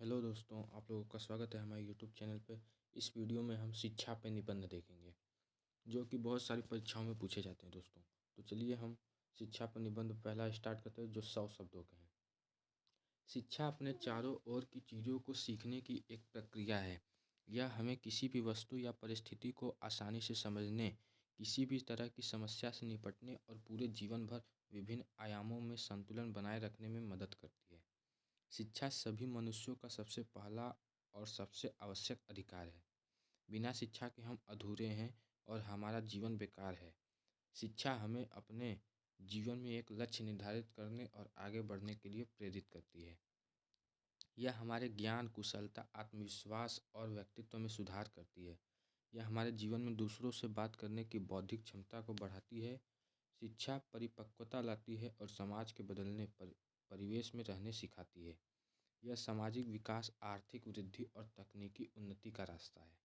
Hello दोस्तों, आप लोगों का स्वागत है हमारे यूट्यूब चैनल पे। इस वीडियो में हम शिक्षा पे निबंध देखेंगे जो कि बहुत सारी परीक्षाओं में पूछे जाते हैं दोस्तों। तो चलिए हम शिक्षा पर निबंध पहला स्टार्ट करते हैं जो 100 शब्दों का है। शिक्षा अपने चारों ओर की चीज़ों को सीखने की एक प्रक्रिया है। यह हमें किसी भी वस्तु या परिस्थिति को आसानी से समझने, किसी भी तरह की समस्या से निपटने और पूरे जीवन भर विभिन्न आयामों में संतुलन बनाए रखने में मदद करती है। शिक्षा सभी मनुष्यों का सबसे पहला और सबसे आवश्यक अधिकार है। बिना शिक्षा के हम अधूरे हैं और हमारा जीवन बेकार है। शिक्षा हमें अपने जीवन में एक लक्ष्य निर्धारित करने और आगे बढ़ने के लिए प्रेरित करती है। यह हमारे ज्ञान, कुशलता, आत्मविश्वास और व्यक्तित्व में सुधार करती है। यह हमारे जीवन में दूसरों से बात करने की बौद्धिक क्षमता को बढ़ाती है। शिक्षा परिपक्वता लाती है और समाज के बदलने परिवेश में रहने सिखाती है। यह सामाजिक विकास, आर्थिक वृद्धि और तकनीकी उन्नति का रास्ता है।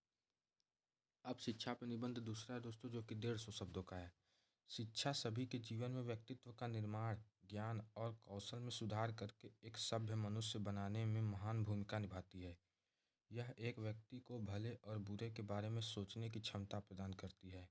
अब शिक्षा पर निबंध दूसरा है दोस्तों जो कि 150 शब्दों का है। शिक्षा सभी के जीवन में व्यक्तित्व का निर्माण, ज्ञान और कौशल में सुधार करके एक सभ्य मनुष्य बनाने में महान भूमिका निभाती है। यह एक व्यक्ति को भले और बुरे के बारे में सोचने की क्षमता प्रदान करती है।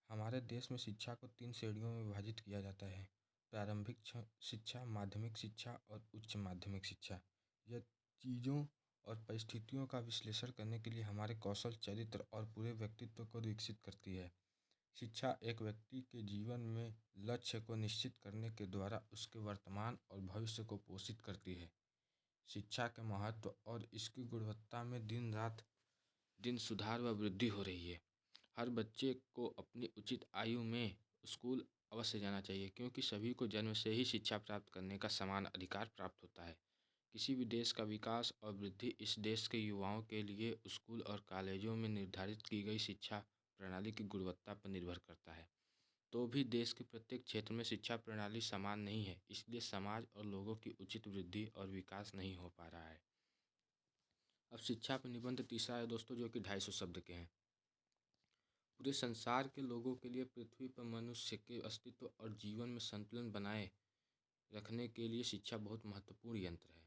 हमारे देश में शिक्षा को 3 श्रेणियों में विभाजित किया जाता है: प्रारंभिक शिक्षा, माध्यमिक शिक्षा और उच्च माध्यमिक शिक्षा। यह चीज़ों और परिस्थितियों का विश्लेषण करने के लिए हमारे कौशल, चरित्र और पूरे व्यक्तित्व को विकसित करती है। शिक्षा एक व्यक्ति के जीवन में लक्ष्य को निश्चित करने के द्वारा उसके वर्तमान और भविष्य को पोषित करती है। शिक्षा के महत्व और इसकी गुणवत्ता में दिन सुधार व वृद्धि हो रही है। हर बच्चे को अपनी उचित आयु में स्कूल अवश्य जाना चाहिए, क्योंकि सभी को जन्म से ही शिक्षा प्राप्त करने का समान अधिकार प्राप्त होता है। किसी भी देश का विकास और वृद्धि इस देश के युवाओं के लिए स्कूल और कॉलेजों में निर्धारित की गई शिक्षा प्रणाली की गुणवत्ता पर निर्भर करता है। तो भी देश के प्रत्येक क्षेत्र में शिक्षा प्रणाली समान नहीं है, इसलिए समाज और लोगों की उचित वृद्धि और विकास नहीं हो पा रहा है। अब शिक्षा पर निबंध तीसरा है दोस्तों जो कि 250 शब्द के हैं। पूरे संसार के लोगों के लिए पृथ्वी पर मनुष्य के अस्तित्व और जीवन में संतुलन बनाए रखने के लिए शिक्षा बहुत महत्वपूर्ण यंत्र है।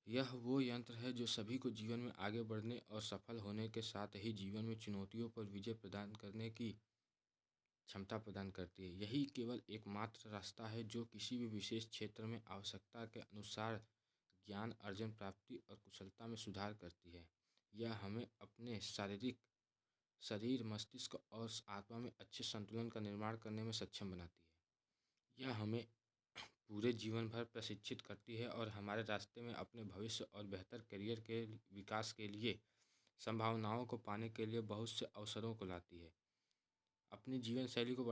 यह वो यंत्र है जो सभी को जीवन में आगे बढ़ने और सफल होने के साथ ही जीवन में चुनौतियों पर विजय प्रदान करने की क्षमता प्रदान करती है। यही केवल एकमात्र रास्ता है जो किसी भी विशेष क्षेत्र में आवश्यकता के अनुसार ज्ञान अर्जन, प्राप्ति और कुशलता में सुधार करती है। यह हमें अपने शरीर, मस्तिष्क और आत्मा में अच्छे संतुलन का निर्माण करने में सक्षम बनाती है। यह हमें पूरे जीवन भर प्रशिक्षित करती है और हमारे रास्ते में अपने भविष्य और बेहतर करियर के विकास के लिए संभावनाओं को पाने के लिए बहुत से अवसरों को लाती है। अपनी जीवन शैली को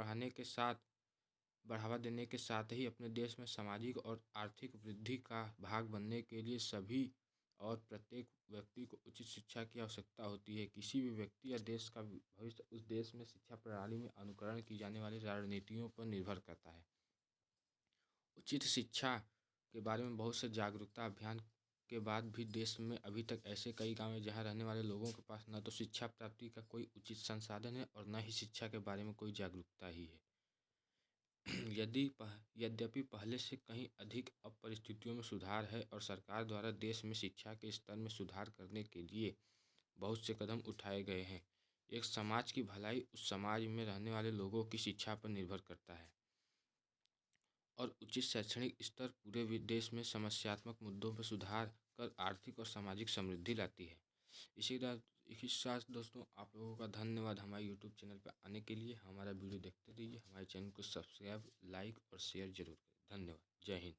बढ़ावा देने के साथ ही अपने देश में सामाजिक और आर्थिक वृद्धि का भाग बनने के लिए सभी और प्रत्येक व्यक्ति को उचित शिक्षा की आवश्यकता होती है। किसी भी व्यक्ति या देश का भविष्य उस देश में शिक्षा प्रणाली में अनुकरण की जाने वाली रणनीतियों पर निर्भर करता है। उचित शिक्षा के बारे में बहुत से जागरूकता अभियान के बाद भी देश में अभी तक ऐसे कई गांव हैं जहां रहने वाले लोगों के पास न तो शिक्षा प्राप्ति का कोई उचित संसाधन है और न ही शिक्षा के बारे में कोई जागरूकता ही है। यद्यपि पहले से कहीं अधिक अब परिस्थितियों में सुधार है और सरकार द्वारा देश में शिक्षा के स्तर में सुधार करने के लिए बहुत से कदम उठाए गए हैं। एक समाज की भलाई उस समाज में रहने वाले लोगों की शिक्षा पर निर्भर करता है और उचित शैक्षणिक स्तर पूरे देश में समस्यात्मक मुद्दों पर सुधार कर आर्थिक और सामाजिक समृद्धि लाती है। इसी साथ दोस्तों आप लोगों का धन्यवाद हमारे यूट्यूब चैनल पर आने के लिए। हमारा वीडियो देखते रहिए, हमारे चैनल को सब्सक्राइब, लाइक और शेयर जरूर करें। धन्यवाद। जय हिंद।